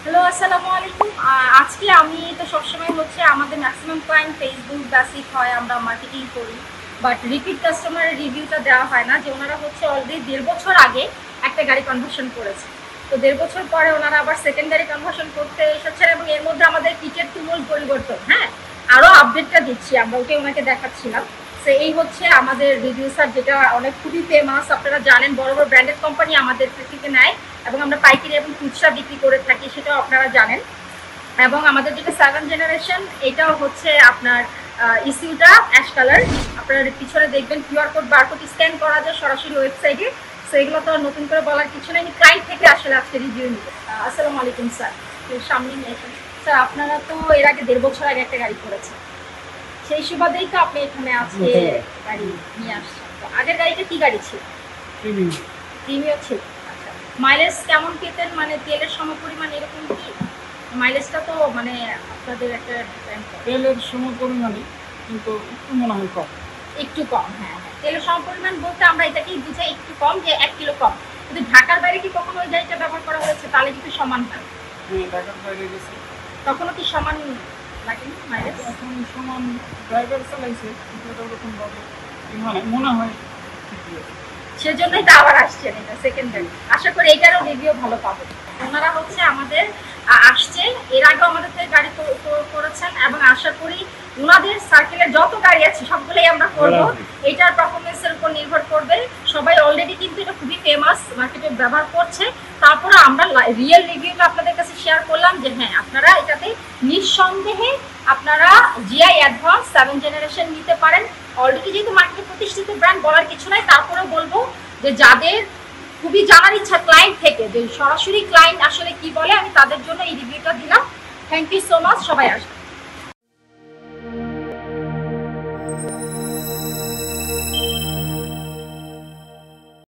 Hello, আসসালামু আলাইকুম। আজকে আমি তো সবসময় হচ্ছে আমাদের ম্যাক্সিমাম ক্লায়েন্ট ফেসবুক বেসিক হয়, আমরা মার্কেটিং করি, বাট রিপিট কাস্টমারের রিভিউটা দেওয়া হয় না, যে ওনারা হচ্ছে অলরেডি 1.5 বছর আগে একটা গাড়ি কনভার্সন করেছে। তো 1.5 বছর পরে ওনারা আবার সেকেন্ড গাড়ি কনভার্সন করতে এসেছেন, এবং এর মধ্যে আমাদের কিটের তুমুল পরিবর্তন। হ্যাঁ, আরও আপডেটটা দিচ্ছি আমরা, ওকে ওনাকে দেখাচ্ছিলাম। তো এই হচ্ছে আমাদের রিভিউসার, যেটা অনেক খুবই ফেমাস, আপনারা জানেন, বড় বড় ব্র্যান্ডেড কোম্পানি আমাদের থেকে নেয় এবং আমরা পাইকারি এবং খুচরা বিক্রি করে থাকি, সেটাও আপনারা জানেন। এবং আমাদের যেটা 7 জেনারেশন, এটাও হচ্ছে আপনার ইস্যুটা অ্যাশ কালার। আপনারা পিছনে দেখবেন কিউআর কোড বারকোড স্ক্যান করা যায় সরাসরি ওয়েবসাইটে। সো এগুলো তো নতুন করে বলার কিছু নেই, ক্লাইন্ট থেকে আসলে আজকে রিভিউ নিব। আসসালামু আলাইকুম স্যার, সামনে নিয়ে স্যার, আপনারা তো এর আগে 1.5 বছর আগে একটা গাড়ি করেছেন, সেই সুবাদেই তো আপনি এখানে আজকে গাড়ি নিয়ে আসছেন। তো আগের গাড়িটা কি গাড়ি ছিল? প্রিমিয়ার ছিল। আচ্ছা, মাইলেজ কেমন পেতেন? মানে তেলের সমপরিমাণ এরকম কি? মাইলেজটা তো মানে আপনাদের একটা ডিপেন্ড করে। তেলের সমপরিমাণই, কিন্তু একটু মনে হয় কম। একটু কম, হ্যাঁ হ্যাঁ, তেলের সমপরিমাণ বলতে আমরা এটাকেই বুঝাই একটু কম, যে 1 কিলো কম। কিন্তু ঢাকার বাইরে কি কখনো ওই গাড়িটা ব্যবহার করা হয়েছে? তাহলে কিন্তু সমান হয়। হ্যাঁ, ঢাকার বাইরে গেছে। তখনও কি সমান লাগেনি মাইলেজ? এখন সমান ড্রাইভার চালাইছে, কিন্তু এটা ওরকমভাবে মানে মনে হয় ঠিকই আছে। সেজন্যই তো আবার আসছেন, এটা সেকেন্ড গাড়ি। আশা করি এটারও রিভিউ ভালো পাবেন। ওনারা হচ্ছে আমাদের আসছে, এর আগেও আমাদের থেকে গাড়ি করেছেন, এবং আশা করি ওনাদের সার্কেলের যত গাড়ি আছে সবগুলোই আমরা করব। এটার পারফরমেন্সের উপর নির্ভর করবে। সবাই অলরেডি কিন্তু এটা খুবই ফেমাস, মার্কেটে ব্যবহার করছে। তারপরে আমরা রিয়েল রিভিউটা আপনাদের কাছে শেয়ার করলাম, যে হ্যাঁ, আপনারা এটাতে নিঃসন্দেহে আপনারা জিআই অ্যাডভান্স 7 জেনারেশন নিতে পারেন। অলরেডি যেহেতু মার্কেটে প্রতিষ্ঠিত ব্র্যান্ড, বলার কিছু নাই। তারপরেও বলবো যে যাদের খুবই জানার ইচ্ছা ক্লায়েন্ট থেকে, যে সরাসরি ক্লায়েন্ট আসলে কি বলে, আমি তাদের জন্য এই রিভিউটা দিলাম। থ্যাংক ইউ সো মাচ, সবাই আসবে।